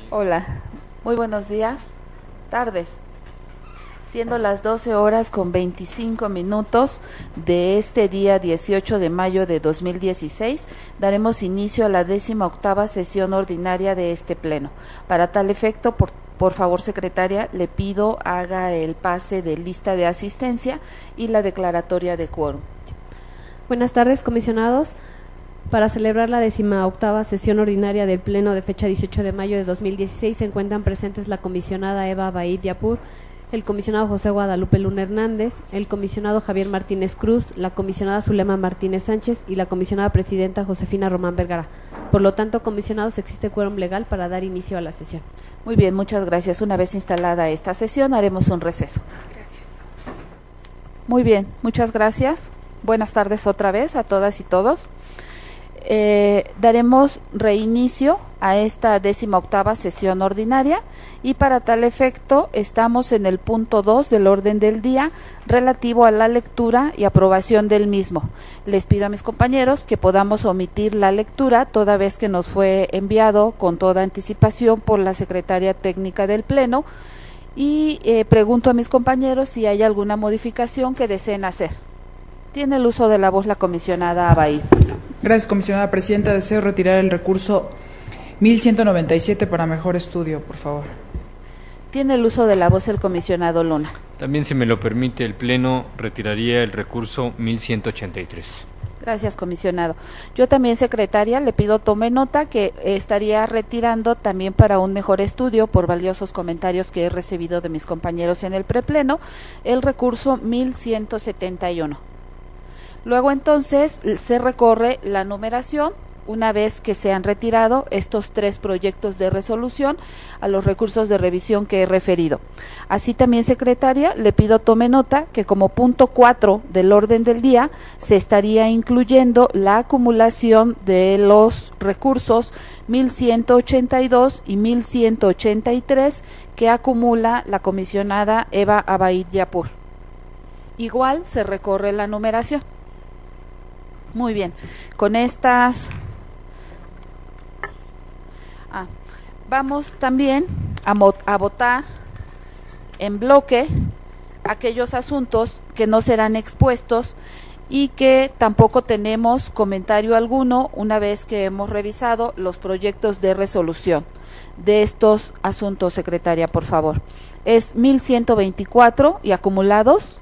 Hola, muy buenos días, tardes. Siendo las 12 horas con 25 minutos de este día 18 de mayo de 2016, daremos inicio a la 18ª sesión ordinaria de este pleno. Para tal efecto, por favor, secretaria, le pido haga el pase de lista de asistencia y la declaratoria de quórum. Buenas tardes, comisionados. Para celebrar la 18ª sesión ordinaria del Pleno de fecha 18 de mayo de 2016 se encuentran presentes la comisionada Eva Abaid Yapur, el comisionado José Guadalupe Luna Hernández, el comisionado Javier Martínez Cruz, la comisionada Zulema Martínez Sánchez y la comisionada presidenta Josefina Román Vergara. Por lo tanto, comisionados, existe quórum legal para dar inicio a la sesión. Muy bien, muchas gracias. Una vez instalada esta sesión, haremos un receso. Gracias. Muy bien, muchas gracias. Buenas tardes otra vez a todas y todos. Daremos reinicio a esta 18ª sesión ordinaria y para tal efecto estamos en el punto 2 del orden del día relativo a la lectura y aprobación del mismo. Les pido a mis compañeros que podamos omitir la lectura toda vez que nos fue enviado con toda anticipación por la secretaria técnica del Pleno y pregunto a mis compañeros si hay alguna modificación que deseen hacer. Tiene el uso de la voz la comisionada Abaid. Gracias, comisionada presidenta. Deseo retirar el recurso 1197 para mejor estudio, por favor. Tiene el uso de la voz el comisionado Luna. También, si me lo permite el Pleno, retiraría el recurso 1183. Gracias, comisionado. Yo también, secretaria, le pido tome nota que estaría retirando también para un mejor estudio, por valiosos comentarios que he recibido de mis compañeros en el prepleno, el recurso 1171. Luego entonces se recorre la numeración una vez que se han retirado estos 3 proyectos de resolución a los recursos de revisión que he referido. Así también, secretaria, le pido tome nota que como punto 4 del orden del día se estaría incluyendo la acumulación de los recursos 1182 y 1183 que acumula la comisionada Eva Abaid Yapur. Igual se recorre la numeración. Muy bien, con estas vamos también a votar en bloque aquellos asuntos que no serán expuestos y que tampoco tenemos comentario alguno una vez que hemos revisado los proyectos de resolución de estos asuntos, secretaria, por favor. Es 1124 y acumulados,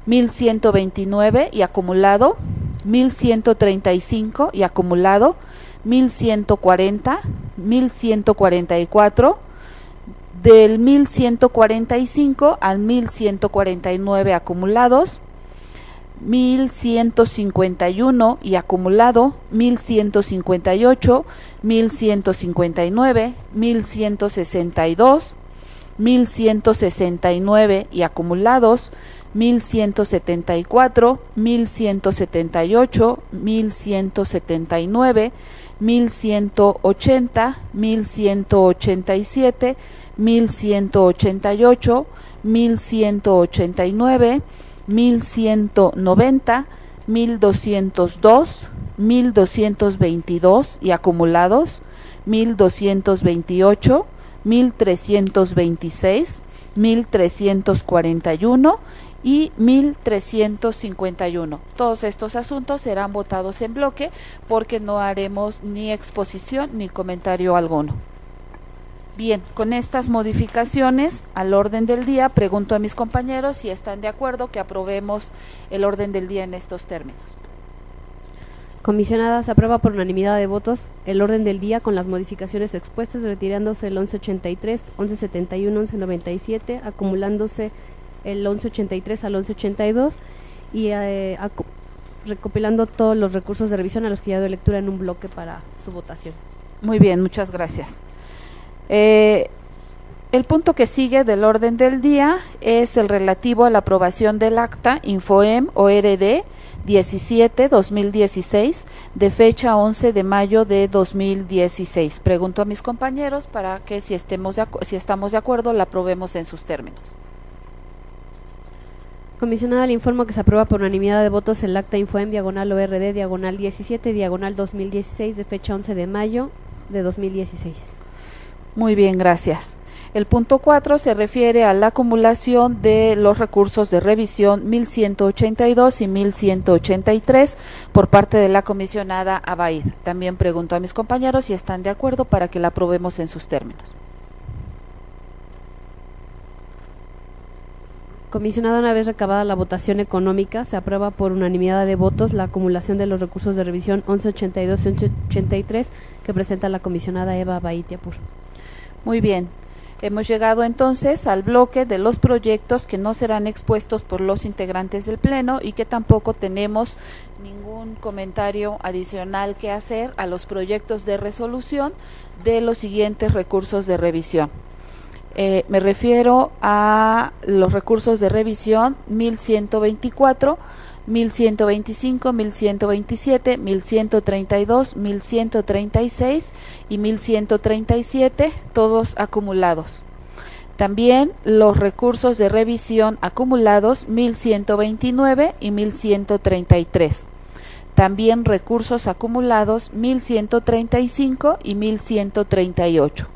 1129 y acumulado, 1135 y acumulado, 1140, 1144, del 1145 al 1149 acumulados, 1151 y acumulado, 1158, 1159, 1162, 1169 y acumulados, 1174, 1178, 1179, 1180, 1187, 1188, 1189, 1190, 1202, 1222 y acumulados, 1228, 1326, 1341 y 1351. Todos estos asuntos serán votados en bloque porque no haremos ni exposición ni comentario alguno. Bien, con estas modificaciones al orden del día, pregunto a mis compañeros si están de acuerdo que aprobemos el orden del día en estos términos. Comisionada, se aprueba por unanimidad de votos el orden del día con las modificaciones expuestas, retirándose el 1183, 1171, 1197, acumulándose el 1183 al 1182 y recopilando todos los recursos de revisión a los que ya doy lectura en un bloque para su votación. Muy bien, muchas gracias. El punto que sigue del orden del día es el relativo a la aprobación del acta Infoem ORD 17-2016 de fecha 11 de mayo de 2016. Pregunto a mis compañeros para que si estamos de acuerdo la aprobemos en sus términos. Comisionada, le informo que se aprueba por unanimidad de votos el acta Infoem /ORD /17 /2016 de fecha 11 de mayo de 2016. Muy bien, gracias. El punto 4 se refiere a la acumulación de los recursos de revisión 1182 y 1183 por parte de la comisionada Abaid. También pregunto a mis compañeros si están de acuerdo para que la aprobemos en sus términos. Comisionado, una vez recabada la votación económica, se aprueba por unanimidad de votos la acumulación de los recursos de revisión 1182 y 1183 que presenta la comisionada Eva Abaid Yapur. Muy bien. Hemos llegado entonces al bloque de los proyectos que no serán expuestos por los integrantes del Pleno y que tampoco tenemos ningún comentario adicional que hacer a los proyectos de resolución de los siguientes recursos de revisión. Me refiero a los recursos de revisión 1124, 1125, 1127, 1132, 1136 y 1137, todos acumulados. También los recursos de revisión acumulados 1129 y 1133. También recursos acumulados 1135 y 1138.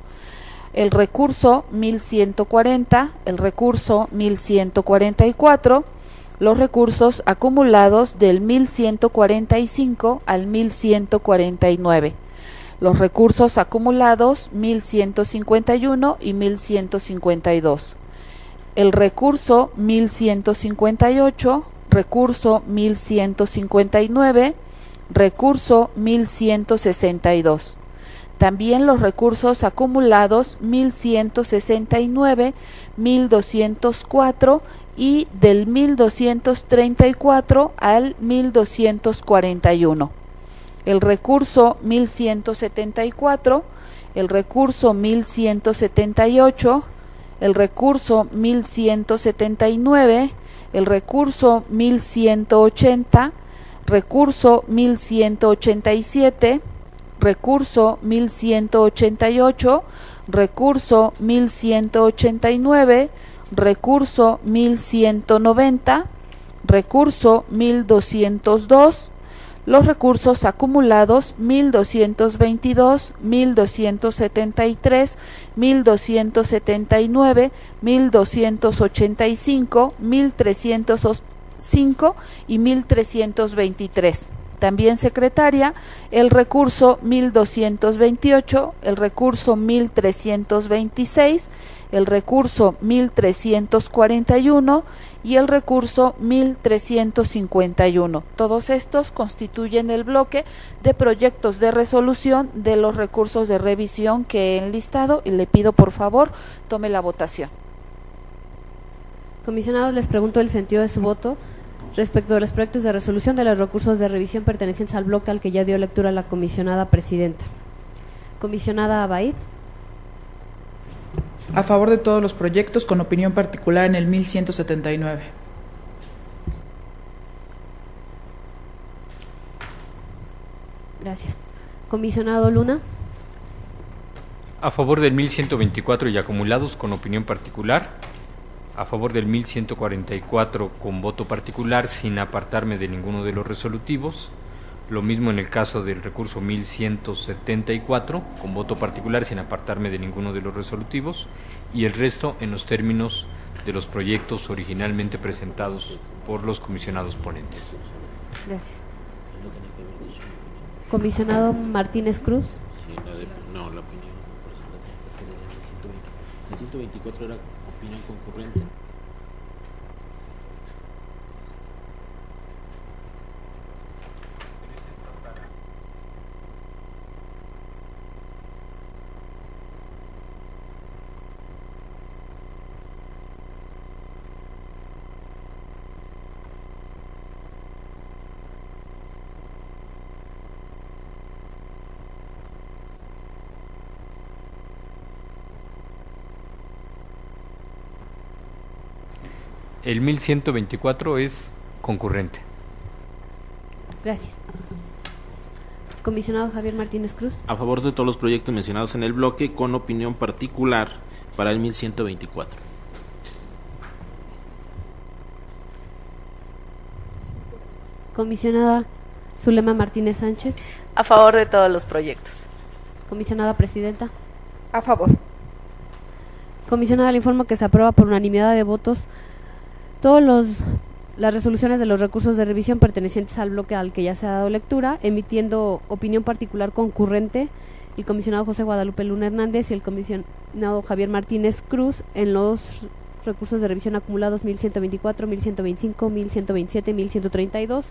El recurso 1140, el recurso 1144, los recursos acumulados del 1145 al 1149, los recursos acumulados 1151 y 1152, el recurso 1158, recurso 1159, recurso 1162. También los recursos acumulados 1169, 1204 y del 1234 al 1241. El recurso 1174, el recurso 1178, el recurso 1179, el recurso 1180, recurso 1187, recurso 1188, recurso 1189, recurso 1190, recurso 1202, los recursos acumulados 1222, 1273, 1279, 1285, 1305 y 1323. También, secretaria, el recurso 1228, el recurso 1326, el recurso 1341 y el recurso 1351. Todos estos constituyen el bloque de proyectos de resolución de los recursos de revisión que he enlistado y le pido por favor tome la votación. Comisionados, les pregunto el sentido de su voto respecto de los proyectos de resolución de los recursos de revisión pertenecientes al bloque al que ya dio lectura la comisionada presidenta. Comisionada Abaid. A favor de todos los proyectos, con opinión particular en el 1179. Gracias. Comisionado Luna. A favor del 1124 y acumulados, con opinión particular. A favor del 1144 con voto particular, sin apartarme de ninguno de los resolutivos. Lo mismo en el caso del recurso 1174, con voto particular, sin apartarme de ninguno de los resolutivos. Y el resto en los términos de los proyectos originalmente presentados por los comisionados ponentes. Gracias. Comisionado Martínez Cruz. Sí, la opinión personal tiene que ser en el 120. El 124 era opinión concurrente. El 1124 es concurrente. Gracias. Comisionado Javier Martínez Cruz. A favor de todos los proyectos mencionados en el bloque, con opinión particular para el 1124. Comisionada Zulema Martínez Sánchez. A favor de todos los proyectos. Comisionada presidenta. A favor. Comisionada, le informo que se aprueba por unanimidad de votos las resoluciones de los recursos de revisión pertenecientes al bloque al que ya se ha dado lectura, emitiendo opinión particular concurrente el comisionado José Guadalupe Luna Hernández y el comisionado Javier Martínez Cruz en los recursos de revisión acumulados 1124, 1125, 1127, 1132,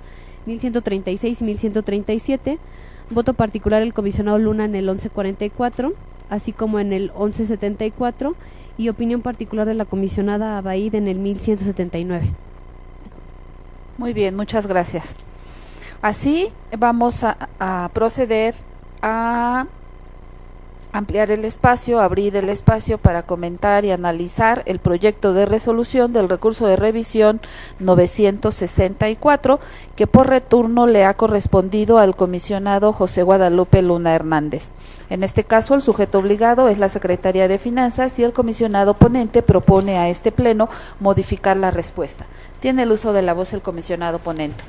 1136 y 1137. Voto particular el comisionado Luna en el 1144, así como en el 1174, y opinión particular de la comisionada Abaid en el 1179. Muy bien, muchas gracias. Así vamos a proceder a ampliar el espacio, abrir el espacio para comentar y analizar el proyecto de resolución del recurso de revisión 964, que por retorno le ha correspondido al comisionado José Guadalupe Luna Hernández. En este caso, el sujeto obligado es la Secretaría de Finanzas y el comisionado ponente propone a este pleno modificar la respuesta. Tiene el uso de la voz el comisionado ponente.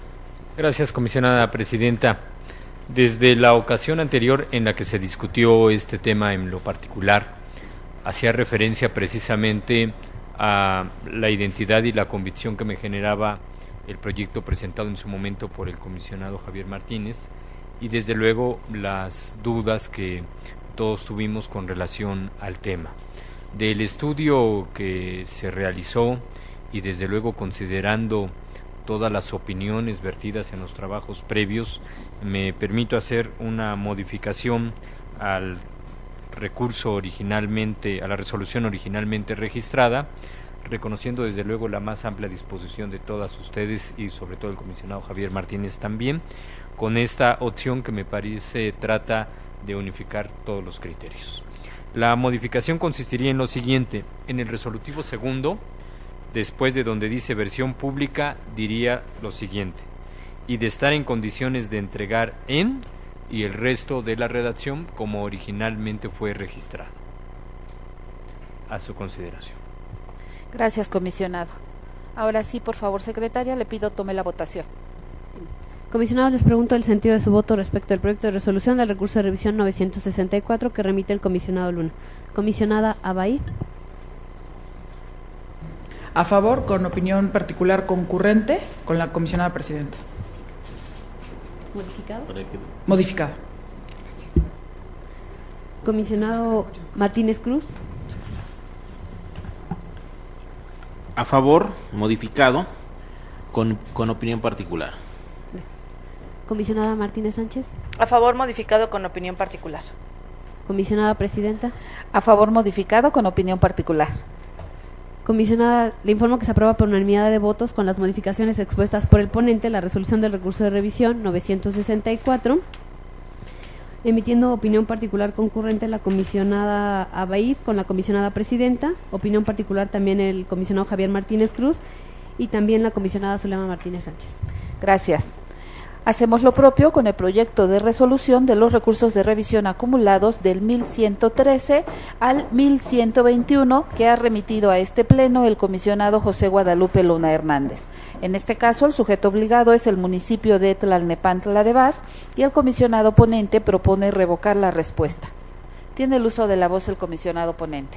Gracias, comisionada presidenta. Desde la ocasión anterior en la que se discutió este tema en lo particular, hacía referencia precisamente a la identidad y la convicción que me generaba el proyecto presentado en su momento por el comisionado Javier Martínez, y desde luego las dudas que todos tuvimos con relación al tema. Del estudio que se realizó y desde luego considerando todas las opiniones vertidas en los trabajos previos, me permito hacer una modificación al recurso originalmente, a la resolución originalmente registrada, reconociendo desde luego la más amplia disposición de todas ustedes y sobre todo el comisionado Javier Martínez también, con esta opción que me parece trata de unificar todos los criterios. La modificación consistiría en lo siguiente: en el resolutivo segundo, después de donde dice versión pública, diría lo siguiente: y de estar en condiciones de entregar en, y el resto de la redacción como originalmente fue registrado. A su consideración. Gracias, comisionado. Ahora sí, por favor, secretaria, le pido tome la votación. Comisionados, les pregunto el sentido de su voto respecto al proyecto de resolución del recurso de revisión 964 que remite el comisionado Luna. Comisionada Abaid. A favor, con opinión particular concurrente con la comisionada presidenta. ¿Modificado? Modificado. Comisionado Martínez Cruz. A favor, modificado, con opinión particular. Comisionada Martínez Sánchez. A favor, modificado con opinión particular. Comisionada Presidenta. A favor, modificado con opinión particular. Comisionada, le informo que se aprueba por unanimidad de votos con las modificaciones expuestas por el ponente la resolución del recurso de revisión 964, emitiendo opinión particular concurrente la comisionada Abaid con la comisionada presidenta, opinión particular también el comisionado Javier Martínez Cruz y también la comisionada Zulema Martínez Sánchez. Gracias. Hacemos lo propio con el proyecto de resolución de los recursos de revisión acumulados del 1113 al 1121 que ha remitido a este pleno el comisionado José Guadalupe Luna Hernández. En este caso, el sujeto obligado es el municipio de Tlalnepantla de Vaz y el comisionado ponente propone revocar la respuesta. Tiene el uso de la voz el comisionado ponente.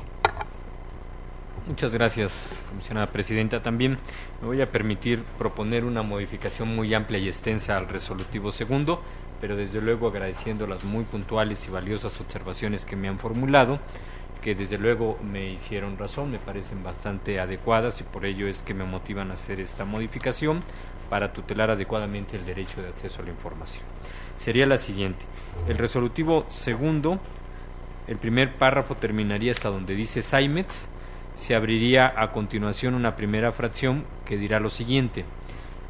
Muchas gracias, comisionada presidenta. También me voy a permitir proponer una modificación muy amplia y extensa al resolutivo segundo, pero desde luego agradeciendo las muy puntuales y valiosas observaciones que me han formulado, que desde luego me hicieron razón, me parecen bastante adecuadas y por ello es que me motivan a hacer esta modificación para tutelar adecuadamente el derecho de acceso a la información. Sería la siguiente: el resolutivo segundo, el primer párrafo terminaría hasta donde dice Saimets. Se abriría a continuación una primera fracción que dirá lo siguiente: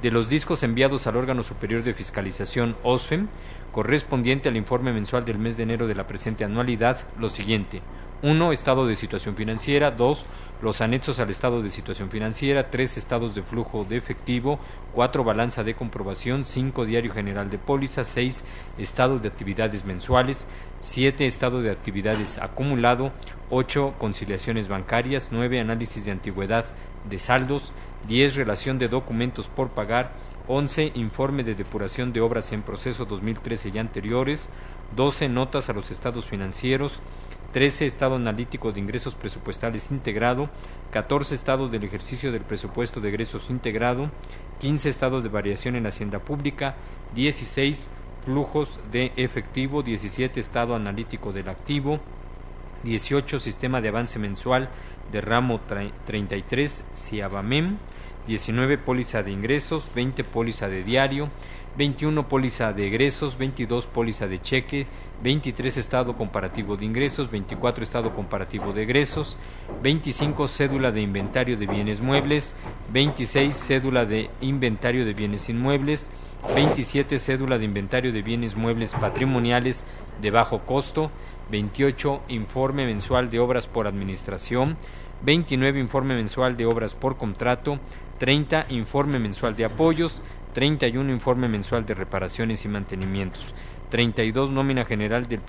de los discos enviados al órgano superior de fiscalización OSFEM, correspondiente al informe mensual del mes de enero de la presente anualidad, lo siguiente: 1. Estado de situación financiera. 2. Los anexos al estado de situación financiera. 3. Estados de flujo de efectivo. 4. Balanza de comprobación. 5. Diario general de pólizas. 6. Estados de actividades mensuales. 7. Estado de actividades acumulado. 8. Conciliaciones bancarias. 9. Análisis de antigüedad de saldos. 10. Relación de documentos por pagar. 11. Informe de depuración de obras en proceso 2013 y anteriores. 12. Notas a los estados financieros. 13, estado analítico de ingresos presupuestales integrado, 14, estado del ejercicio del presupuesto de egresos integrado, 15, estado de variación en la hacienda pública, 16, flujos de efectivo, 17, estado analítico del activo, 18, sistema de avance mensual de ramo 33, CIABAMEM, 19, póliza de ingresos, 20, póliza de diario, 21, póliza de egresos, 22, póliza de cheque, 23, estado comparativo de ingresos, 24, estado comparativo de egresos, 25, cédula de inventario de bienes muebles, 26, cédula de inventario de bienes inmuebles, 27, cédula de inventario de bienes muebles patrimoniales de bajo costo, 28, informe mensual de obras por administración, 29, informe mensual de obras por contrato, 30, informe mensual de apoyos, 31, informe mensual de reparaciones y mantenimientos, 32, nómina general del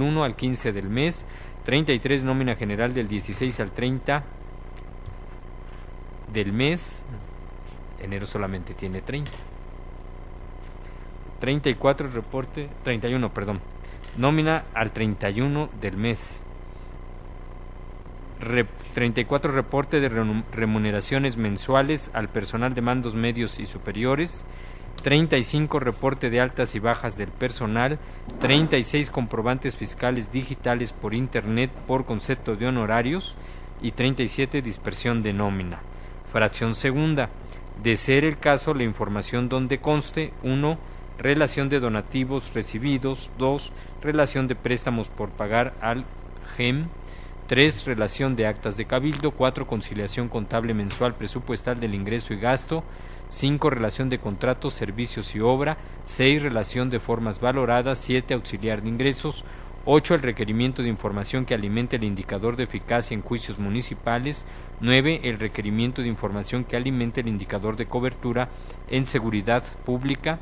1 al 15 del mes, 33, nómina general del 16 al 30 del mes, enero solamente tiene 30, 34, reporte, 31, perdón, nómina al 31 del mes, 34, reporte de remuneraciones mensuales al personal de mandos medios y superiores, 35, reporte de altas y bajas del personal, 36, comprobantes fiscales digitales por internet por concepto de honorarios y 37, dispersión de nómina. Fracción segunda, de ser el caso, la información donde conste: 1, relación de donativos recibidos, 2, relación de préstamos por pagar al GEM, 3, relación de actas de cabildo, 4, conciliación contable mensual presupuestal del ingreso y gasto, 5, relación de contratos, servicios y obra, 6, relación de formas valoradas, 7, auxiliar de ingresos, 8, el requerimiento de información que alimente el indicador de eficacia en juicios municipales, 9, el requerimiento de información que alimente el indicador de cobertura en seguridad pública,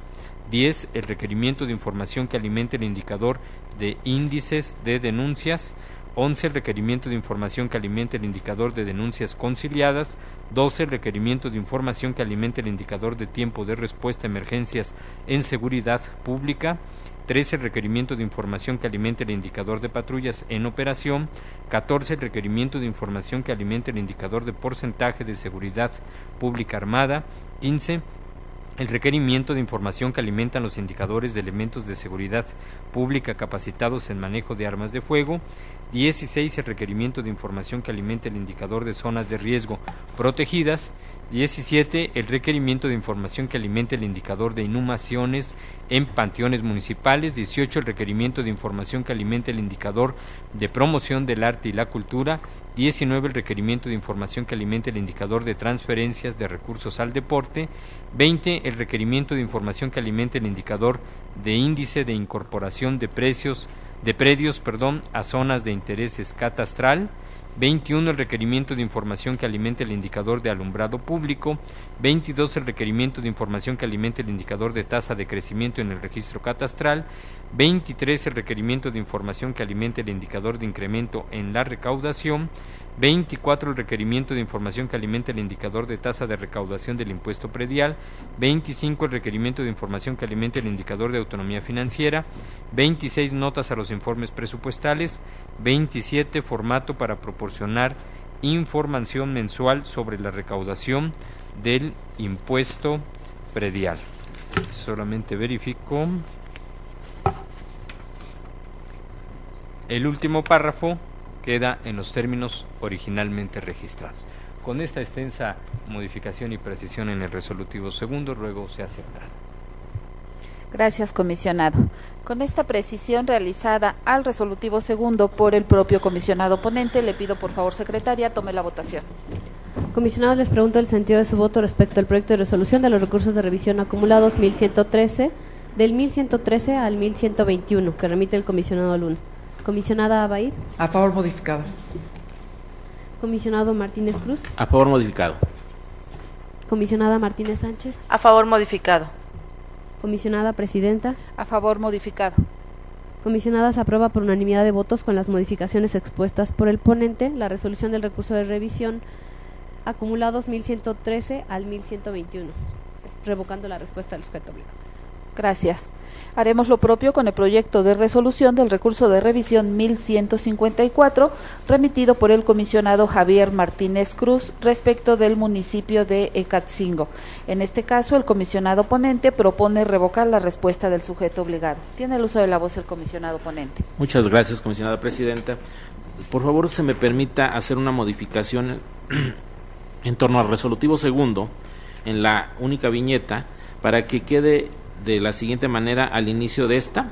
10, el requerimiento de información que alimente el indicador de índices de denuncias, 11, el requerimiento de información que alimente el indicador de denuncias conciliadas, 12, el requerimiento de información que alimente el indicador de tiempo de respuesta a emergencias en seguridad pública, 13, el requerimiento de información que alimente el indicador de patrullas en operación, 14, el requerimiento de información que alimente el indicador de porcentaje de seguridad pública armada, 15, el requerimiento de información que alimentan los indicadores de elementos de seguridad pública capacitados en manejo de armas de fuego, 16, el requerimiento de información que alimente el indicador de zonas de riesgo protegidas, 17, el requerimiento de información que alimente el indicador de inhumaciones en panteones municipales, 18, el requerimiento de información que alimente el indicador de promoción del arte y la cultura, 19, el requerimiento de información que alimente el indicador de transferencias de recursos al deporte, 20, el requerimiento de información que alimente el indicador de índice de incorporación de predios a zonas de intereses catastral, 21, el requerimiento de información que alimente el indicador de alumbrado público, 22, el requerimiento de información que alimente el indicador de tasa de crecimiento en el registro catastral, 23, el requerimiento de información que alimente el indicador de incremento en la recaudación, 24, el requerimiento de información que alimente el indicador de tasa de recaudación del impuesto predial, 25, el requerimiento de información que alimente el indicador de autonomía financiera, 26, notas a los informes presupuestales, 27, formato para proporcionar información mensual sobre la recaudación del impuesto predial. Solamente verifico. El último párrafo queda en los términos originalmente registrados. Con esta extensa modificación y precisión en el resolutivo segundo, ruego sea aceptado. Gracias, comisionado. Con esta precisión realizada al resolutivo segundo por el propio comisionado ponente, le pido por favor, secretaria, tome la votación. Comisionados, les pregunto el sentido de su voto respecto al proyecto de resolución de los recursos de revisión acumulados 1113, del 1113 al 1121, que remite el comisionado Luna. Comisionada Abaid. A favor, modificado. Comisionado Martínez Cruz. A favor, modificado. Comisionada Martínez Sánchez. A favor, modificado. Comisionada Presidenta. A favor, modificado. Comisionadas, aprueba por unanimidad de votos con las modificaciones expuestas por el ponente la resolución del recurso de revisión acumulados 1113 al 1121, revocando la respuesta del sujeto obligado. Gracias. Haremos lo propio con el proyecto de resolución del recurso de revisión 1154, remitido por el comisionado Javier Martínez Cruz respecto del municipio de Ecatzingo. En este caso, el comisionado ponente propone revocar la respuesta del sujeto obligado. Tiene el uso de la voz el comisionado ponente. Muchas gracias, comisionada presidenta. Por favor, se me permita hacer una modificación en torno al resolutivo segundo en la única viñeta para que quede de la siguiente manera al inicio de esta,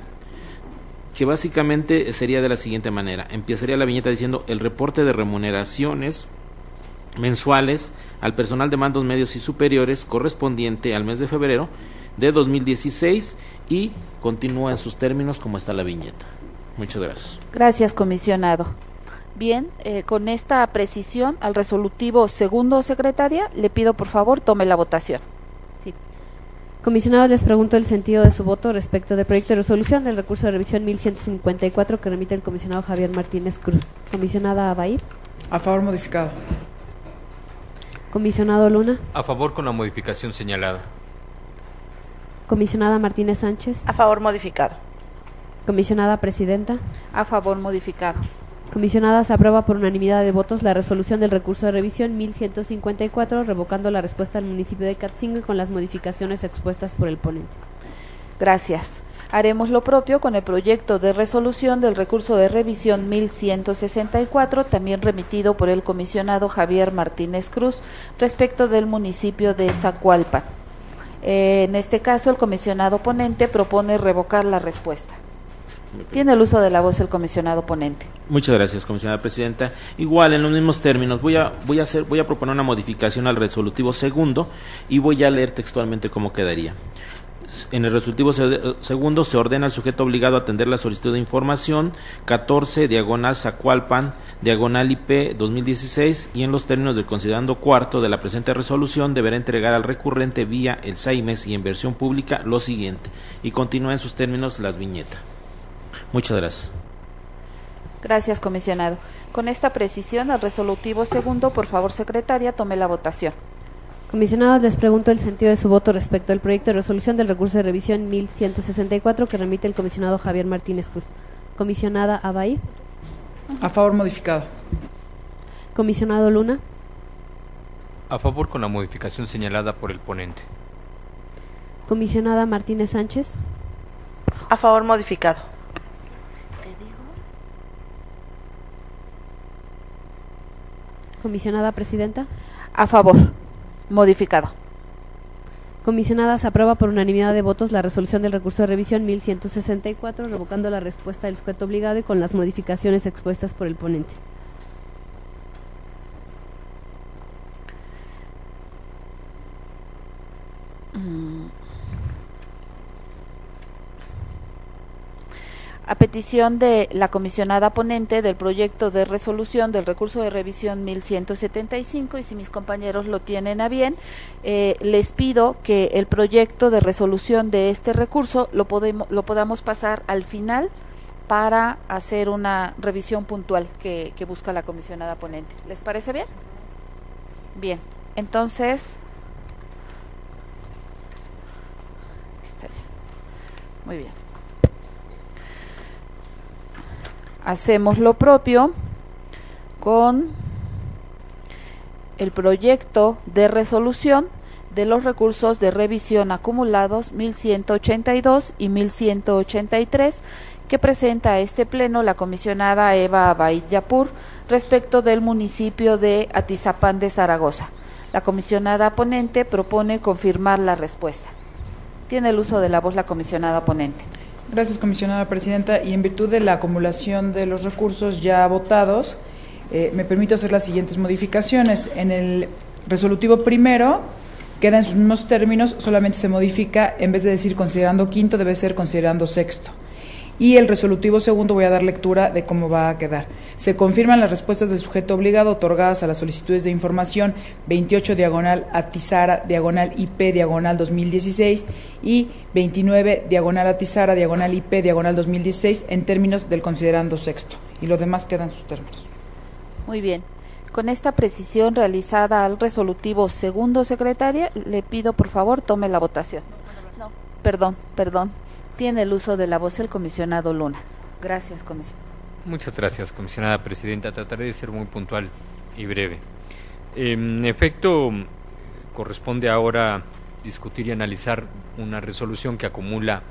que básicamente sería de la siguiente manera. Empezaría la viñeta diciendo: el reporte de remuneraciones mensuales al personal de mandos medios y superiores correspondiente al mes de febrero de 2016, y continúa en sus términos como está la viñeta. Muchas gracias. Gracias, comisionado. Bien, con esta precisión al resolutivo segundo, secretaria, le pido por favor tome la votación. Comisionados, les pregunto el sentido de su voto respecto del proyecto de resolución del recurso de revisión 1154 que remite el comisionado Javier Martínez Cruz. Comisionada Abaid. A favor modificado. Comisionado Luna. A favor con la modificación señalada. Comisionada Martínez Sánchez. A favor modificado. Comisionada Presidenta. A favor modificado. Comisionada, se aprueba por unanimidad de votos la resolución del recurso de revisión 1154, revocando la respuesta al municipio de Ecatzingo y con las modificaciones expuestas por el ponente. Gracias. Haremos lo propio con el proyecto de resolución del recurso de revisión 1164, también remitido por el comisionado Javier Martínez Cruz, respecto del municipio de Zacualpan. En este caso, el comisionado ponente propone revocar la respuesta. Tiene el uso de la voz el comisionado ponente. Muchas gracias, comisionada presidenta. Igual, en los mismos términos, voy a proponer una modificación al resolutivo segundo y voy a leer textualmente cómo quedaría. En el resolutivo segundo se ordena al sujeto obligado a atender la solicitud de información 14, diagonal Zacualpan, diagonal IP 2016, y en los términos del considerando cuarto de la presente resolución deberá entregar al recurrente vía el SAIMES y en versión pública lo siguiente, y continúa en sus términos las viñetas. Muchas gracias. Gracias, comisionado. Con esta precisión, al resolutivo segundo, por favor, secretaria, tome la votación. Comisionados, les pregunto el sentido de su voto respecto al proyecto de resolución del recurso de revisión 1164 que remite el comisionado Javier Martínez Cruz. Comisionada Abaid. A favor modificado. Comisionado Luna. A favor con la modificación señalada por el ponente. Comisionada Martínez Sánchez. A favor modificado. Comisionada Presidenta. A favor. Modificado. Comisionada, se aprueba por unanimidad de votos la resolución del recurso de revisión 1164, revocando la respuesta del sujeto obligado y con las modificaciones expuestas por el ponente. A petición de la comisionada ponente del proyecto de resolución del recurso de revisión 1175, y si mis compañeros lo tienen a bien, les pido que el proyecto de resolución de este recurso lo podamos pasar al final para hacer una revisión puntual que busca la comisionada ponente. ¿Les parece bien? Bien, entonces, muy bien. Hacemos lo propio con el proyecto de resolución de los recursos de revisión acumulados 1182 y 1183 que presenta a este pleno la comisionada Eva Abaid Yapur respecto del municipio de Atizapán de Zaragoza. La comisionada ponente propone confirmar la respuesta. Tiene el uso de la voz la comisionada ponente. Gracias, comisionada presidenta. Y en virtud de la acumulación de los recursos ya votados, me permito hacer las siguientes modificaciones. En el resolutivo primero, queda en sus mismos términos, solamente se modifica, en vez de decir considerando quinto, debe ser considerando sexto. Y el resolutivo segundo, voy a dar lectura de cómo va a quedar. Se confirman las respuestas del sujeto obligado otorgadas a las solicitudes de información 28 diagonal Atizara diagonal IP diagonal 2016 y 29 diagonal Atizara diagonal IP diagonal 2016 en términos del considerando sexto. Y lo demás queda en sus términos. Muy bien. Con esta precisión realizada al resolutivo segundo, secretaria, le pido por favor tome la votación. No, Perdón. Tiene el uso de la voz el comisionado Luna. Gracias, comisionado. Muchas gracias, comisionada presidenta. Trataré de ser muy puntual y breve. En efecto, corresponde ahora discutir y analizar una resolución que acumula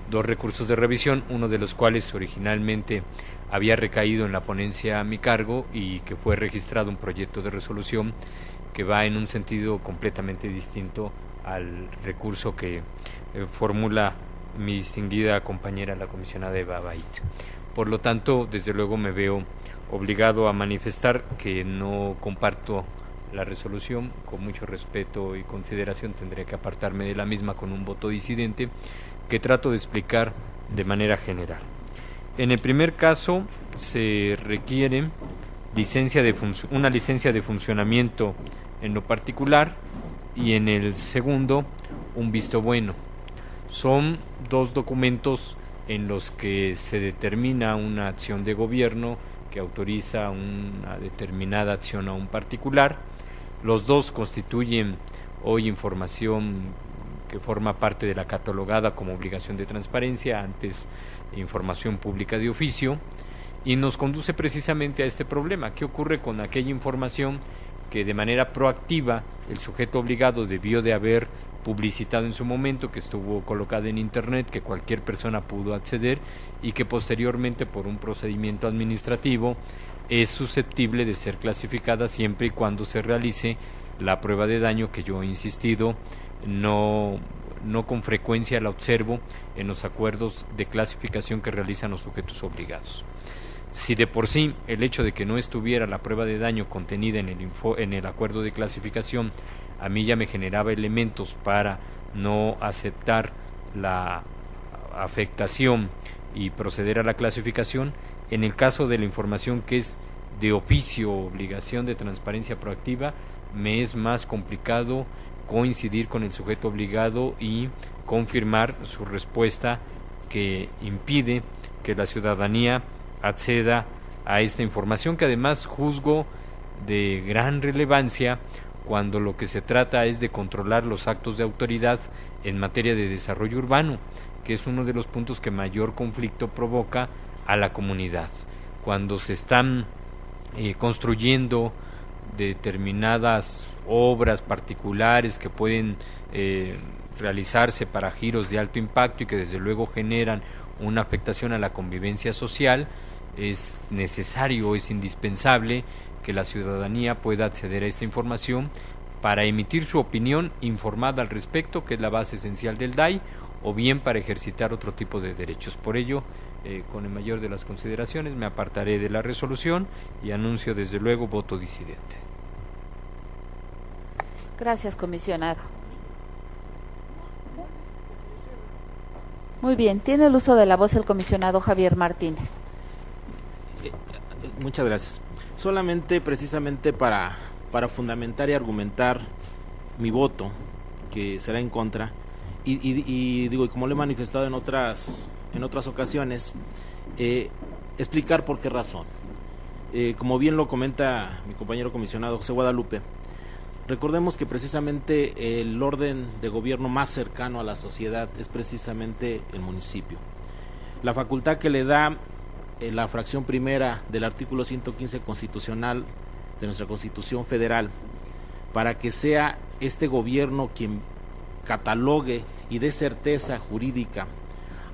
2 recursos de revisión, uno de los cuales originalmente había recaído en la ponencia a mi cargo y que fue registrado un proyecto de resolución que va en un sentido completamente distinto al recurso que formula mi distinguida compañera, la comisionada Eva Abait. Por lo tanto, desde luego me veo obligado a manifestar que no comparto la resolución. Con mucho respeto y consideración tendré que apartarme de la misma con un voto disidente que trato de explicar de manera general. En el primer caso se requiere una licencia de funcionamiento en lo particular y en el segundo un visto bueno. Son 2 documentos en los que se determina una acción de gobierno que autoriza una determinada acción a un particular. Los 2 constituyen hoy información que forma parte de la catalogada como obligación de transparencia, antes información pública de oficio, y nos conduce precisamente a este problema. ¿Qué ocurre con aquella información que de manera proactiva el sujeto obligado debió de haber publicitado en su momento, que estuvo colocada en Internet, que cualquier persona pudo acceder y que posteriormente por un procedimiento administrativo es susceptible de ser clasificada siempre y cuando se realice la prueba de daño, que yo he insistido no con frecuencia la observo en los acuerdos de clasificación que realizan los sujetos obligados? Si de por sí el hecho de que no estuviera la prueba de daño contenida en el acuerdo de clasificación a mí ya me generaba elementos para no aceptar la afectación y proceder a la clasificación, en el caso de la información que es de oficio, obligación de transparencia proactiva, me es más complicado coincidir con el sujeto obligado y confirmar su respuesta, que impide que la ciudadanía acceda a esta información, que además juzgo de gran relevancia cuando lo que se trata es de controlar los actos de autoridad en materia de desarrollo urbano, que es uno de los puntos que mayor conflicto provoca a la comunidad. Cuando se están construyendo determinadas obras particulares que pueden realizarse para giros de alto impacto y que desde luego generan una afectación a la convivencia social, es necesario, es indispensable que la ciudadanía pueda acceder a esta información para emitir su opinión informada al respecto, que es la base esencial del DAI, o bien para ejercitar otro tipo de derechos. Por ello, con el mayor de las consideraciones, me apartaré de la resolución y anuncio desde luego voto disidente. Gracias, comisionado. Muy bien, tiene el uso de la voz el comisionado Javier Martínez. Muchas gracias. Solamente precisamente para fundamentar y argumentar mi voto, que será en contra, y digo, y como lo he manifestado en otras ocasiones, explicar por qué razón. Como bien lo comenta mi compañero comisionado José Guadalupe, recordemos que precisamente el orden de gobierno más cercano a la sociedad es precisamente el municipio. La facultad que le da la fracción primera del artículo 115 constitucional de nuestra Constitución Federal para que sea este gobierno quien catalogue y dé certeza jurídica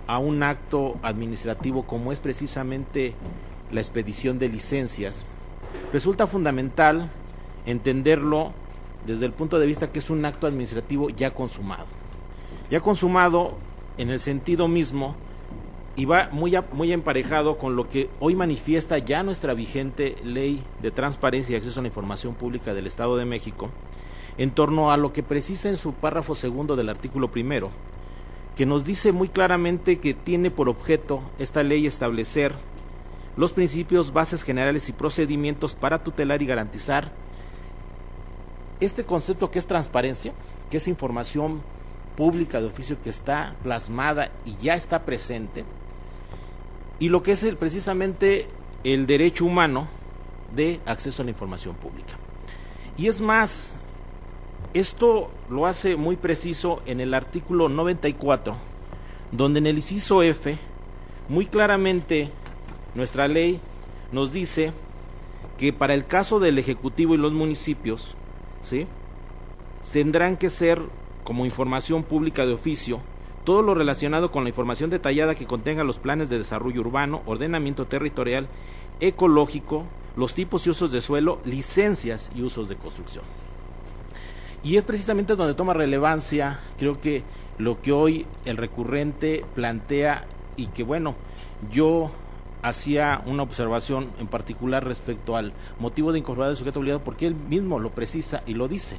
a un acto administrativo como es precisamente la expedición de licencias, resulta fundamental entenderlo desde el punto de vista que es un acto administrativo ya consumado en el sentido mismo, y va muy emparejado con lo que hoy manifiesta ya nuestra vigente Ley de Transparencia y Acceso a la Información Pública del Estado de México, en torno a lo que precisa en su párrafo segundo del artículo primero, que nos dice muy claramente que tiene por objeto esta ley establecer los principios, bases generales y procedimientos para tutelar y garantizar este concepto que es transparencia, que es información pública de oficio que está plasmada y ya está presente, y lo que es precisamente el derecho humano de acceso a la información pública. Y es más, Esto lo hace muy preciso en el artículo 94, donde en el inciso F, muy claramente nuestra ley nos dice que para el caso del Ejecutivo y los municipios, ¿sí?, tendrán que ser como información pública de oficio todo lo relacionado con la información detallada que contenga los planes de desarrollo urbano, ordenamiento territorial, ecológico, los tipos y usos de suelo, licencias y usos de construcción. Y es precisamente donde toma relevancia, creo que lo que hoy el recurrente plantea, y que bueno, yo hacía una observación en particular respecto al motivo de incorporar el sujeto obligado, porque él mismo lo precisa y lo dice.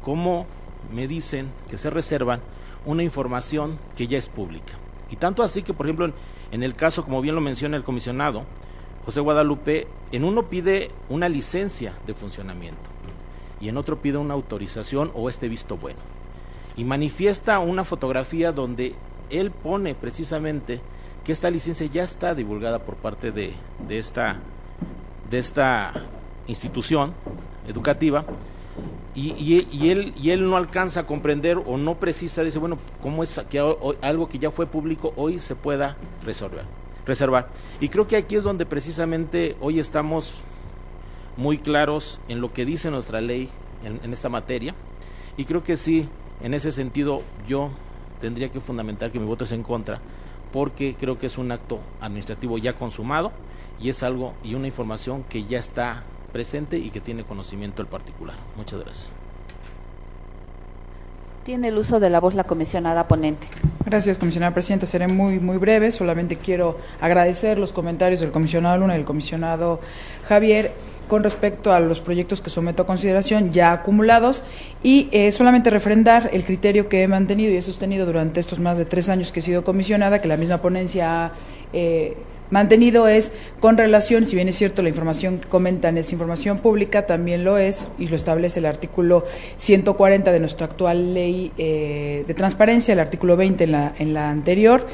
¿Cómo me dicen que se reservan una información que ya es pública? Y tanto así que, por ejemplo, en el caso, como bien lo menciona el comisionado José Guadalupe, en uno pide una licencia de funcionamiento y en otro pide una autorización o visto bueno, y manifiesta una fotografía donde él pone precisamente que esta licencia ya está divulgada por parte de esta institución educativa, y él no alcanza a comprender o no precisa, dice, bueno, ¿cómo es que algo que ya fue público hoy se pueda reservar? Y creo que aquí es donde precisamente hoy estamos muy claros en lo que dice nuestra ley en esta materia, y creo que sí, en ese sentido yo tendría que fundamentar que mi voto es en contra, porque creo que es un acto administrativo ya consumado y es algo y una información que ya está presente y que tiene conocimiento el particular. Muchas gracias. Tiene el uso de la voz la comisionada ponente. Gracias, comisionada presidenta. Seré muy breve. Solamente quiero agradecer los comentarios del comisionado Luna y del comisionado Javier con respecto a los proyectos que someto a consideración ya acumulados, y solamente refrendar el criterio que he mantenido y he sostenido durante estos más de 3 años que he sido comisionada, que la misma ponencia ha mantenido, es con relación, si bien es cierto la información que comentan es información pública, también lo es, y lo establece el artículo 140 de nuestra actual ley de transparencia, el artículo 20 en la anterior,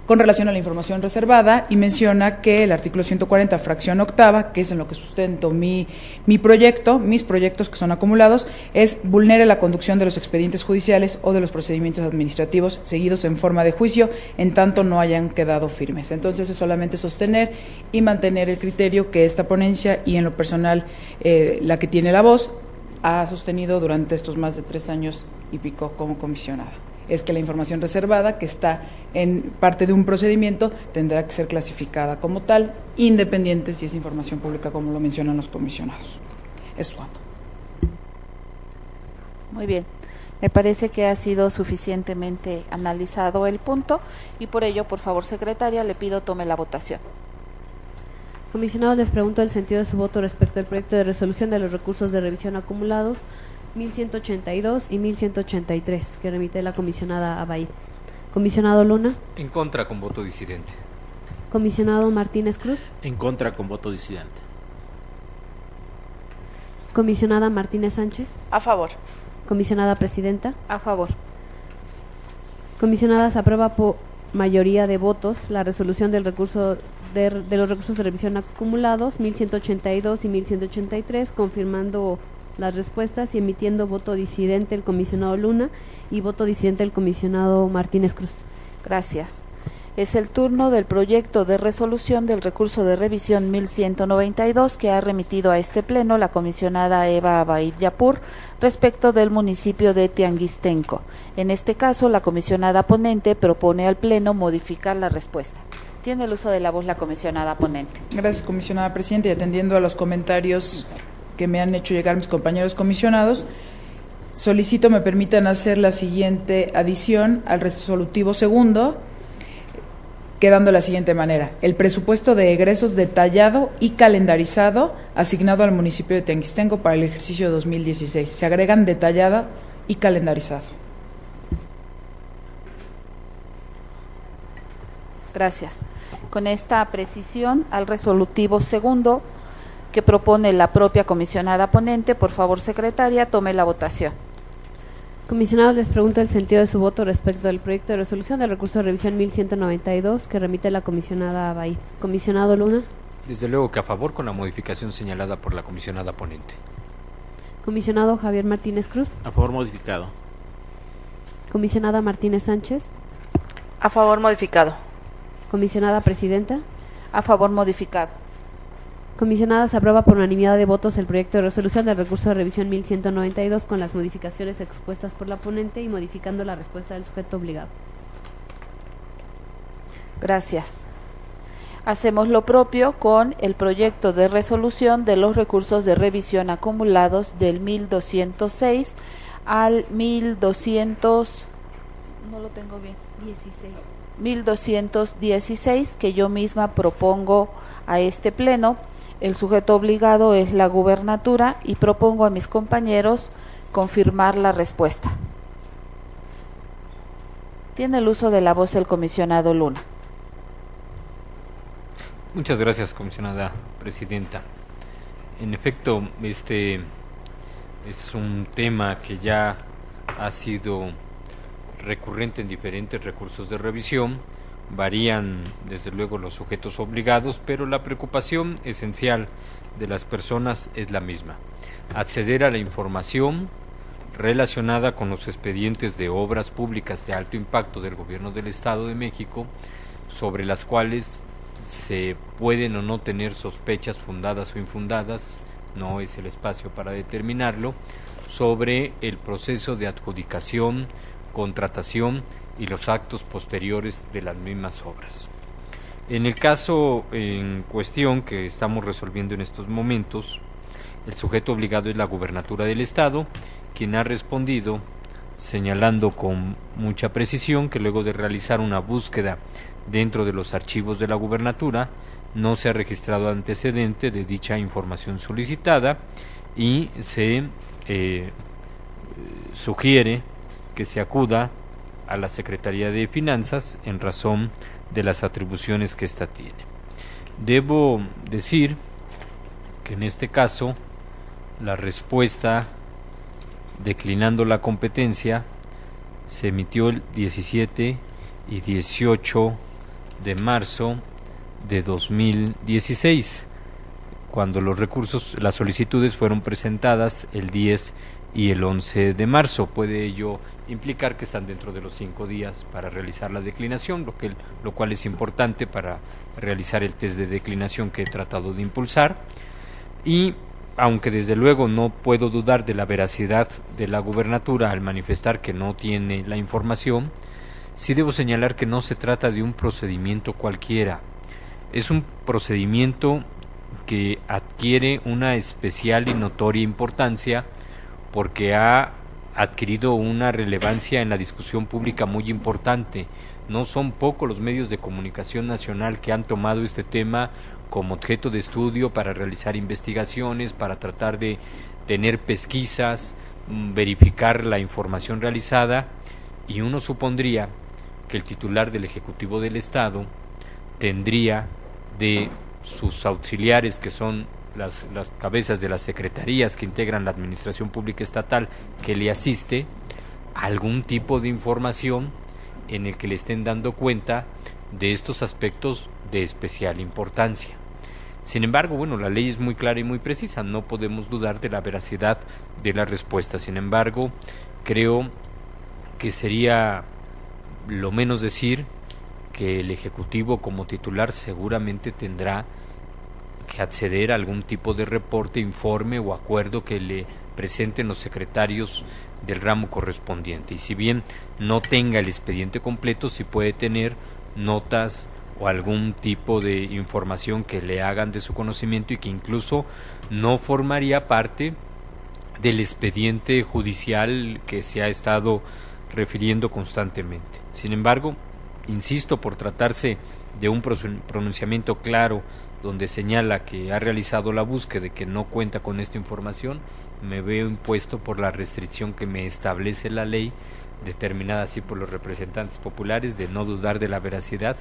con relación a la información reservada, y menciona que el artículo 140, fracción octava, que es en lo que sustento mis proyectos que son acumulados, vulnere la conducción de los expedientes judiciales o de los procedimientos administrativos seguidos en forma de juicio, en tanto no hayan quedado firmes. Entonces es solamente sostener y mantener el criterio que esta ponencia, y en lo personal la que tiene la voz, ha sostenido durante estos más de 3 años y pico como comisionada. Es que la información reservada, que está en parte de un procedimiento, tendrá que ser clasificada como tal, independiente si es información pública, como lo mencionan los comisionados. Es cuanto. Muy bien. Me parece que ha sido suficientemente analizado el punto, y por ello, por favor, secretaria, le pido tome la votación. Comisionados, les pregunto el sentido de su voto respecto al proyecto de resolución de los recursos de revisión acumulados 1182 y 1183, que remite la comisionada Abaid. Comisionado Luna. En contra, con voto disidente. Comisionado Martínez Cruz. En contra, con voto disidente. Comisionada Martínez Sánchez. A favor. Comisionada Presidenta. A favor. Comisionadas, aprueba por mayoría de votos la resolución del recurso de los recursos de revisión acumulados 1182 y 1183, confirmando las respuestas y emitiendo voto disidente el comisionado Luna y voto disidente el comisionado Martínez Cruz. Gracias. Es el turno del proyecto de resolución del recurso de revisión 1192 que ha remitido a este pleno la comisionada Eva Abaid Yapur respecto del municipio de Tianguistenco. En este caso, la comisionada ponente propone al pleno modificar la respuesta. Tiene el uso de la voz la comisionada ponente. Gracias, comisionada presidenta, y atendiendo a los comentarios que me han hecho llegar mis compañeros comisionados, solicito me permitan hacer la siguiente adición al resolutivo segundo, quedando de la siguiente manera: el presupuesto de egresos detallado y calendarizado asignado al municipio de Tianguistenco para el ejercicio 2016. Se agregan detallada y calendarizado. Gracias. Con esta precisión al resolutivo segundo que propone la propia comisionada ponente, por favor, secretaria, tome la votación. Comisionados, les pregunto el sentido de su voto respecto al proyecto de resolución del recurso de revisión 1192 que remite la comisionada Abaid. Comisionado Luna. Desde luego que a favor, con la modificación señalada por la comisionada ponente. Comisionado Javier Martínez Cruz. A favor modificado. Comisionada Martínez Sánchez. A favor modificado. Comisionada Presidenta. A favor modificado. Comisionada, se aprueba por unanimidad de votos el proyecto de resolución del recurso de revisión 1192 con las modificaciones expuestas por la ponente y modificando la respuesta del sujeto obligado. Gracias. Hacemos lo propio con el proyecto de resolución de los recursos de revisión acumulados del 1206 al 1200, no lo tengo bien, 1216, que yo misma propongo a este pleno. El sujeto obligado es la gubernatura y propongo a mis compañeros confirmar la respuesta. Tiene el uso de la voz el comisionado Luna. Muchas gracias, comisionada presidenta. En efecto, este es un tema que ya ha sido recurrente en diferentes recursos de revisión. Varían desde luego los sujetos obligados, pero la preocupación esencial de las personas es la misma: acceder a la información relacionada con los expedientes de obras públicas de alto impacto del Gobierno del Estado de México, sobre las cuales se pueden o no tener sospechas fundadas o infundadas, no es el espacio para determinarlo, sobre el proceso de adjudicación, contratación y los actos posteriores de las mismas obras. En el caso en cuestión que estamos resolviendo en estos momentos, el sujeto obligado es la gubernatura del Estado, quien ha respondido señalando con mucha precisión que luego de realizar una búsqueda dentro de los archivos de la gubernatura no se ha registrado antecedente de dicha información solicitada y se sugiere que se acuda a la Secretaría de Finanzas en razón de las atribuciones que ésta tiene. Debo decir que en este caso la respuesta declinando la competencia se emitió el 17 y 18 de marzo de 2016, cuando los recursos, las solicitudes fueron presentadas el 10 y el 11 de marzo. Puede ello implicar que están dentro de los 5 días para realizar la declinación, lo cual es importante para realizar el test de declinación que he tratado de impulsar. Y aunque desde luego no puedo dudar de la veracidad de la gubernatura al manifestar que no tiene la información, sí debo señalar que no se trata de un procedimiento cualquiera. Es un procedimiento que adquiere una especial y notoria importancia porque ha adquirido una relevancia en la discusión pública muy importante. No son pocos los medios de comunicación nacional que han tomado este tema como objeto de estudio para realizar investigaciones, para tratar de tener pesquisas, verificar la información realizada, y uno supondría que el titular del Ejecutivo del Estado tendría de sus auxiliares, que son las cabezas de las secretarías que integran la administración pública estatal que le asiste, algún tipo de información en el que le estén dando cuenta de estos aspectos de especial importancia. Sin embargo, bueno, la ley es muy clara y muy precisa, no podemos dudar de la veracidad de la respuesta. Sin embargo, creo que sería lo menos decir que el Ejecutivo como titular seguramente tendrá que acceder a algún tipo de reporte, informe o acuerdo que le presenten los secretarios del ramo correspondiente. Y si bien no tenga el expediente completo, sí puede tener notas o algún tipo de información que le hagan de su conocimiento y que incluso no formaría parte del expediente judicial que se ha estado refiriendo constantemente. Sin embargo, insisto, por tratarse de un pronunciamiento claro donde señala que ha realizado la búsqueda y que no cuenta con esta información, me veo impuesto por la restricción que me establece la ley, determinada así por los representantes populares, de no dudar de la veracidad,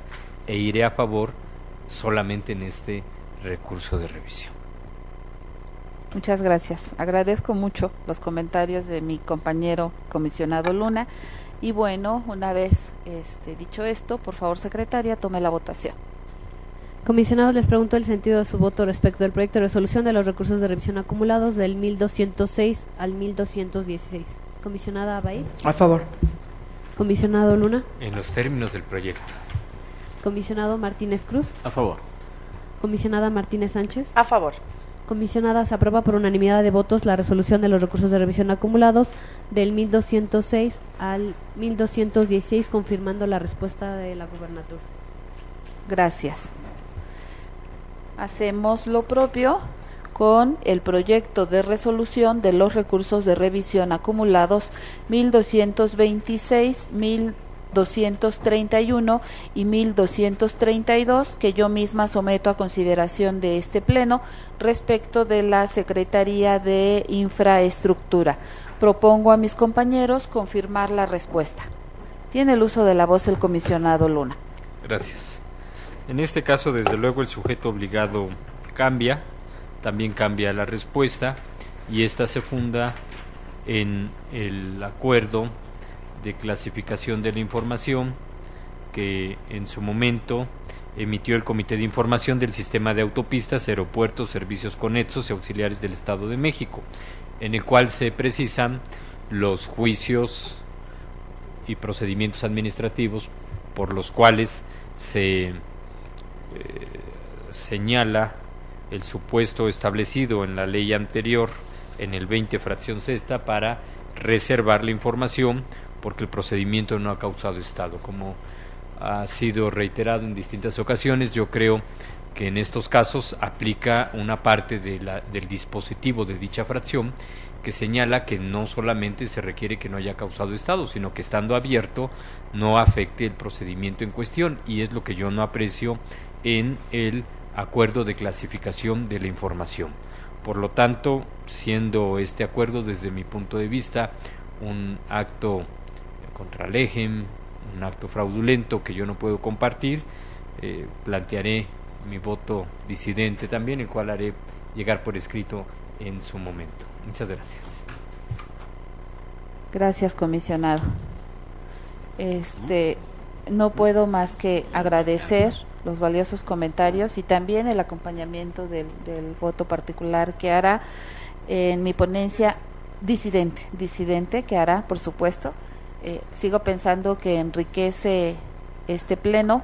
e iré a favor solamente en este recurso de revisión. Muchas gracias. Agradezco mucho los comentarios de mi compañero comisionado Luna. Y bueno, una vez dicho esto, por favor, secretaria, tome la votación. Comisionados, les pregunto el sentido de su voto respecto del proyecto de resolución de los recursos de revisión acumulados del 1206 al 1216. Comisionada Abay. A favor. Comisionado Luna. En los términos del proyecto. Comisionado Martínez Cruz. A favor. Comisionada Martínez Sánchez. A favor. Comisionada, se aprueba por unanimidad de votos la resolución de los recursos de revisión acumulados del 1206 al 1216, confirmando la respuesta de la gubernatura. Gracias. Hacemos lo propio con el proyecto de resolución de los recursos de revisión acumulados 1226, 1231 y 1232, que yo misma someto a consideración de este Pleno respecto de la Secretaría de Infraestructura. Propongo a mis compañeros confirmar la respuesta. Tiene el uso de la voz el comisionado Luna. Gracias. En este caso, desde luego, el sujeto obligado cambia, también cambia la respuesta, y esta se funda en el acuerdo de clasificación de la información que en su momento emitió el Comité de Información del Sistema de Autopistas, Aeropuertos, Servicios Conexos y Auxiliares del Estado de México, en el cual se precisan los juicios y procedimientos administrativos por los cuales se señala el supuesto establecido en la ley anterior, en el 20 fracción sexta, para reservar la información porque el procedimiento no ha causado estado. Como ha sido reiterado en distintas ocasiones, yo creo que en estos casos aplica una parte del dispositivo de dicha fracción que señala que no solamente se requiere que no haya causado estado, sino que estando abierto no afecte el procedimiento en cuestión, y es lo que yo no aprecio en el acuerdo de clasificación de la información. Por lo tanto, siendo este acuerdo desde mi punto de vista un acto contra legem, un acto fraudulento que yo no puedo compartir, plantearé mi voto disidente también, el cual haré llegar por escrito en su momento. Muchas gracias. Gracias, comisionado. No puedo más que agradecer los valiosos comentarios y también el acompañamiento del voto particular que hará en mi ponencia disidente que hará, por supuesto. Sigo pensando que enriquece este Pleno,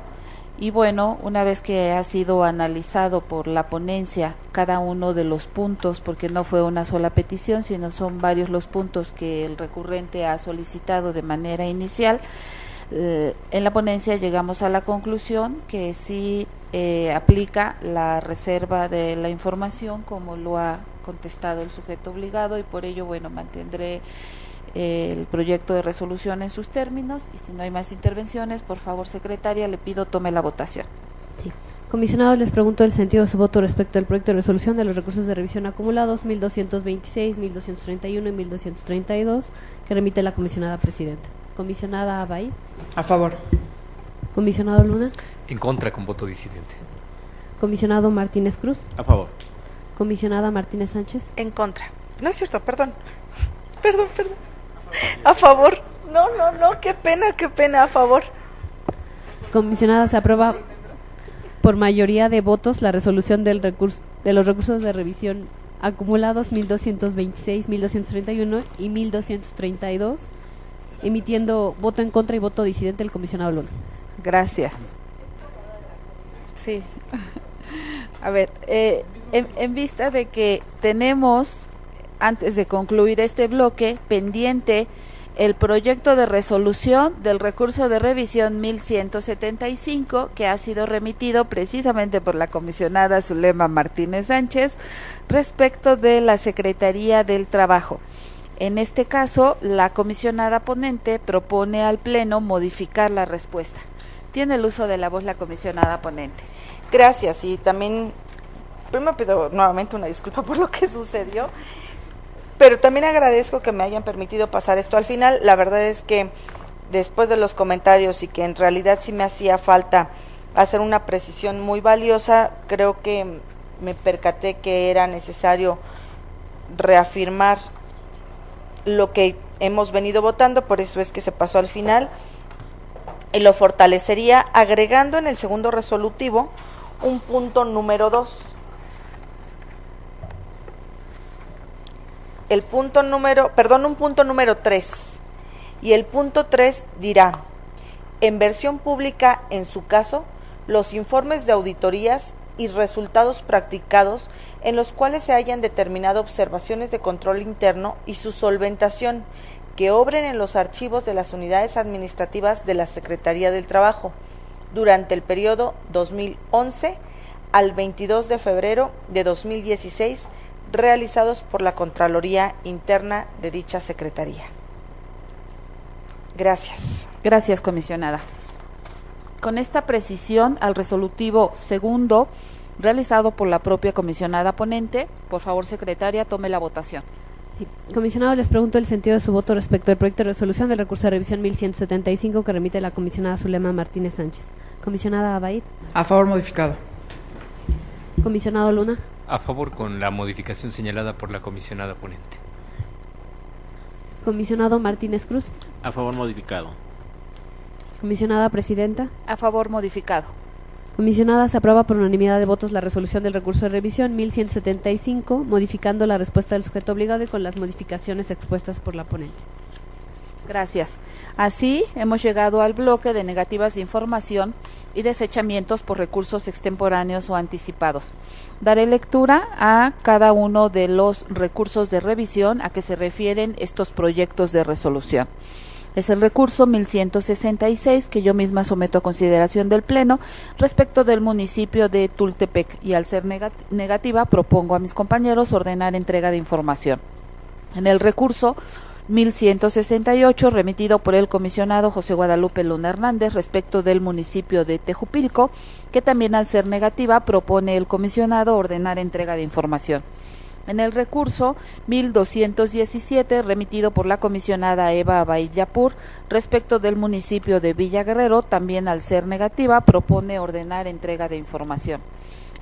y bueno, una vez que ha sido analizado por la ponencia cada uno de los puntos, porque no fue una sola petición, sino son varios los puntos que el recurrente ha solicitado de manera inicial, en la ponencia llegamos a la conclusión que sí aplica la reserva de la información como lo ha contestado el sujeto obligado, y por ello, bueno, mantendré el proyecto de resolución en sus términos, y si no hay más intervenciones, por favor, secretaria, le pido tome la votación. Sí. Comisionados, les pregunto el sentido de su voto respecto al proyecto de resolución de los recursos de revisión acumulados 1226, 1231 y 1232, que remite la comisionada presidenta. Comisionada Abay. A favor. Comisionado Luna. En contra, con voto disidente. Comisionado Martínez Cruz. A favor. Comisionada Martínez Sánchez. En contra. No es cierto, perdón. Perdón. A favor. No, qué pena, a favor. Comisionada, se aprueba por mayoría de votos la resolución de los recursos de revisión acumulados 1226, 1231 y 1232, emitiendo voto en contra y voto disidente el comisionado Luna. Gracias. Sí. A ver, en vista de que tenemos, antes de concluir este bloque, pendiente el proyecto de resolución del recurso de revisión 1175, que ha sido remitido precisamente por la comisionada Zulema Martínez Sánchez respecto de la Secretaría del Trabajo. En este caso, la comisionada ponente propone al Pleno modificar la respuesta. Tiene el uso de la voz la comisionada ponente. Gracias, y también primero pido nuevamente una disculpa por lo que sucedió, pero también agradezco que me hayan permitido pasar esto al final. La verdad es que después de los comentarios y que en realidad sí me hacía falta hacer una precisión muy valiosa, creo que me percaté que era necesario reafirmar lo que hemos venido votando, por eso es que se pasó al final, y lo fortalecería agregando en el segundo resolutivo un punto número 2. Un punto número 3. Y el punto 3 dirá: en versión pública, en su caso, los informes de auditorías y resultados practicados en los cuales se hayan determinado observaciones de control interno y su solventación, que obren en los archivos de las unidades administrativas de la Secretaría del Trabajo durante el periodo 2011 al 22 de febrero de 2016, realizados por la Contraloría Interna de dicha Secretaría. Gracias. Gracias, comisionada. Con esta precisión al resolutivo segundo, realizado por la propia comisionada ponente, por favor, secretaria, tome la votación. Sí. Comisionado, les pregunto el sentido de su voto respecto al proyecto de resolución del recurso de revisión 1175 que remite la comisionada Zulema Martínez Sánchez. Comisionada Abaid. A favor, modificado. Comisionado Luna. A favor con la modificación señalada por la comisionada ponente. Comisionado Martínez Cruz. A favor, modificado. Comisionada Presidenta. A favor, modificado. Comisionada, se aprueba por unanimidad de votos la resolución del recurso de revisión 1175, modificando la respuesta del sujeto obligado y con las modificaciones expuestas por la ponente. Gracias. Así hemos llegado al bloque de negativas de información y desechamientos por recursos extemporáneos o anticipados. Daré lectura a cada uno de los recursos de revisión a que se refieren estos proyectos de resolución. Es el recurso 1166 que yo misma someto a consideración del Pleno respecto del municipio de Tultepec, y al ser negativa propongo a mis compañeros ordenar entrega de información. En el recurso 1168 remitido por el comisionado José Guadalupe Luna Hernández respecto del municipio de Tejupilco, que también al ser negativa propone el comisionado ordenar entrega de información. En el recurso 1217 remitido por la comisionada Eva Abaid Yapur respecto del municipio de Villa Guerrero, también al ser negativa propone ordenar entrega de información.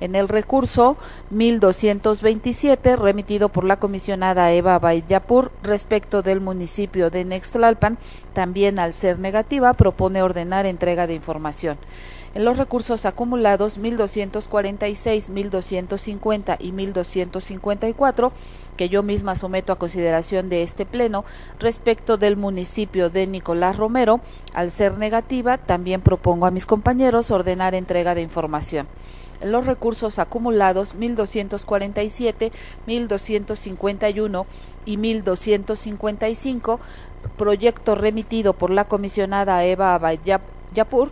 En el recurso 1227 remitido por la comisionada Eva Abaid Yapur respecto del municipio de Nextlalpan, también al ser negativa propone ordenar entrega de información. En los recursos acumulados 1246, 1250 y 1254, que yo misma someto a consideración de este Pleno, respecto del municipio de Nicolás Romero, al ser negativa, también propongo a mis compañeros ordenar entrega de información. En los recursos acumulados 1247, 1251 y 1255, proyecto remitido por la comisionada Eva Abaid Yapur,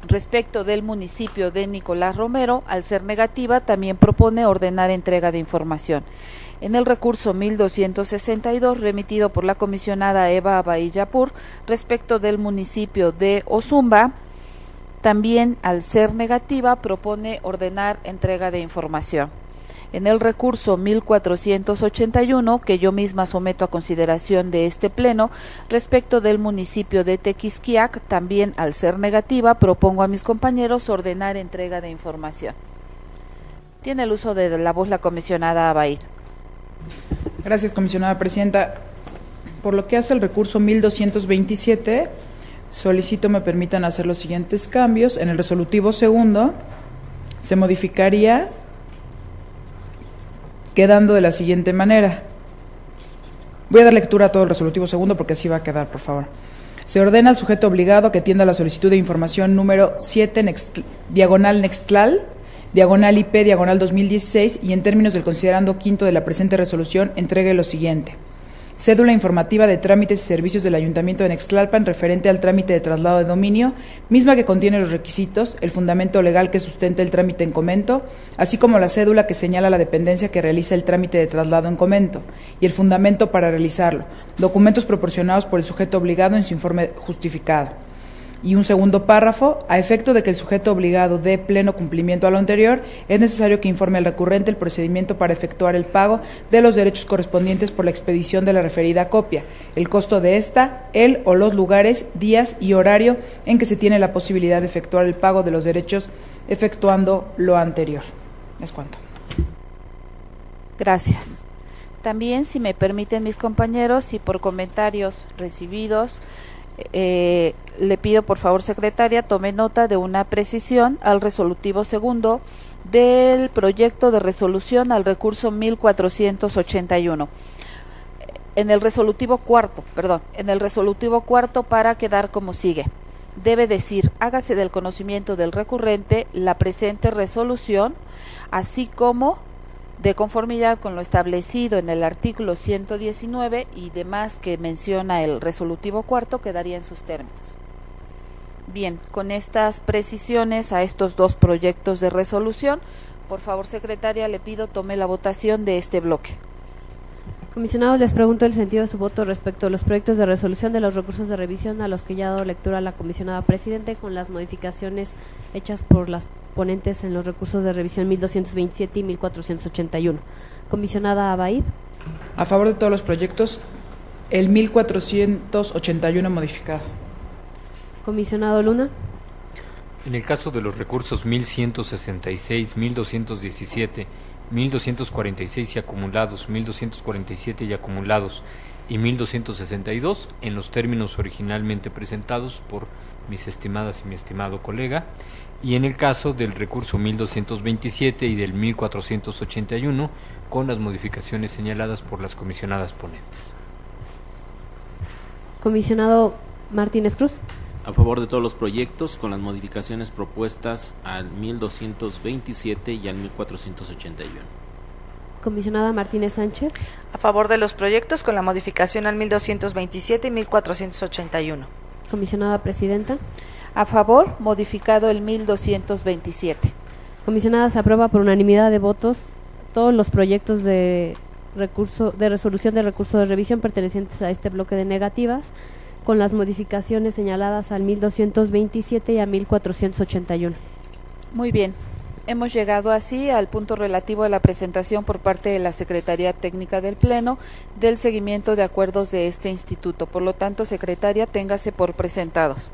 respecto del municipio de Nicolás Romero, al ser negativa, también propone ordenar entrega de información. En el recurso 1262, remitido por la comisionada Eva Abaid Yapur, respecto del municipio de Ozumba, también al ser negativa, propone ordenar entrega de información. En el recurso 1481, que yo misma someto a consideración de este Pleno, respecto del municipio de Tequisquiac, también al ser negativa, propongo a mis compañeros ordenar entrega de información. Tiene el uso de la voz la comisionada Abaid. Gracias, comisionada presidenta. Por lo que hace el recurso 1227, solicito me permitan hacer los siguientes cambios. En el resolutivo segundo se modificaría quedando de la siguiente manera. Voy a dar lectura a todo el resolutivo segundo porque así va a quedar, por favor. Se ordena al sujeto obligado a que atienda la solicitud de información número 7, diagonal Nextlal, diagonal IP, diagonal 2016, y en términos del considerando quinto de la presente resolución, entregue lo siguiente: cédula informativa de trámites y servicios del Ayuntamiento de Nextlalpan referente al trámite de traslado de dominio, misma que contiene los requisitos, el fundamento legal que sustenta el trámite en comento, así como la cédula que señala la dependencia que realiza el trámite de traslado en comento, y el fundamento para realizarlo, documentos proporcionados por el sujeto obligado en su informe justificado. Y un segundo párrafo: a efecto de que el sujeto obligado dé pleno cumplimiento a lo anterior, es necesario que informe al recurrente el procedimiento para efectuar el pago de los derechos correspondientes por la expedición de la referida copia, el costo de esta, el o los lugares, días y horario en que se tiene la posibilidad de efectuar el pago de los derechos efectuando lo anterior. Es cuanto. Gracias. También, si me permiten mis compañeros, y por comentarios recibidos, Le pido, por favor, secretaria, tome nota de una precisión al resolutivo segundo del proyecto de resolución al recurso 1481. En el resolutivo cuarto, para quedar como sigue. Debe decir: hágase del conocimiento del recurrente la presente resolución, así como de conformidad con lo establecido en el artículo 119 y demás que menciona el resolutivo cuarto, quedaría en sus términos. Bien, con estas precisiones a estos dos proyectos de resolución, por favor, secretaria, le pido tome la votación de este bloque. Comisionados, les pregunto el sentido de su voto respecto a los proyectos de resolución de los recursos de revisión a los que ya ha dado lectura la comisionada presidente, con las modificaciones hechas por las ponentes en los recursos de revisión 1227 y 1481. Comisionada Abaid. A favor de todos los proyectos, el 1481 modificado. Comisionado Luna. En el caso de los recursos 1166, 1217, 1246 y acumulados, 1247 y acumulados y 1262, en los términos originalmente presentados por mis estimadas y mi estimado colega, y en el caso del recurso 1227 y del 1481, con las modificaciones señaladas por las comisionadas ponentes. Comisionado Martínez Cruz. A favor de todos los proyectos con las modificaciones propuestas al 1227 y al 1481. Comisionada Martínez Sánchez. A favor de los proyectos con la modificación al 1227 y 1481. Comisionada Presidenta. A favor, modificado el 1227. Comisionada, se aprueba por unanimidad de votos todos los proyectos de resolución de recurso de revisión pertenecientes a este bloque de negativas, con las modificaciones señaladas al 1227 y a 1481. Muy bien. Hemos llegado así al punto relativo a la presentación por parte de la Secretaría Técnica del Pleno del seguimiento de acuerdos de este instituto. Por lo tanto, secretaria, téngase por presentados.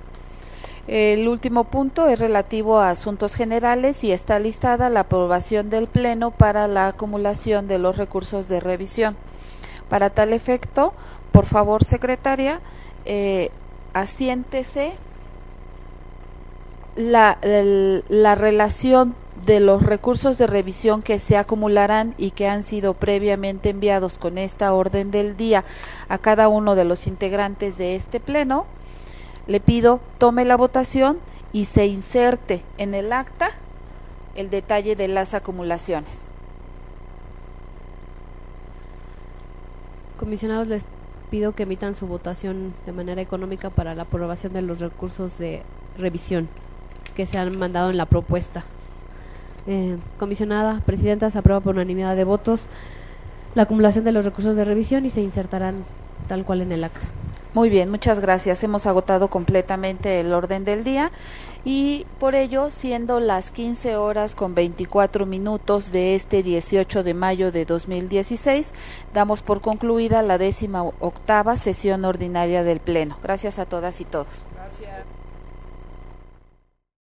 El último punto es relativo a asuntos generales y está listada la aprobación del Pleno para la acumulación de los recursos de revisión. Para tal efecto, por favor, secretaria, asiéntese la relación de los recursos de revisión que se acumularán y que han sido previamente enviados con esta orden del día a cada uno de los integrantes de este pleno. Le pido tome la votación y se inserte en el acta el detalle de las acumulaciones. Comisionados, les pido que emitan su votación de manera económica para la aprobación de los recursos de revisión que se han mandado en la propuesta. Comisionada Presidenta, se aprueba por unanimidad de votos la acumulación de los recursos de revisión y se insertarán tal cual en el acta. Muy bien, muchas gracias. Hemos agotado completamente el orden del día y por ello, siendo las 15:24 de este 18 de mayo de 2016, damos por concluida la 18ª sesión ordinaria del Pleno. Gracias a todas y todos. Gracias.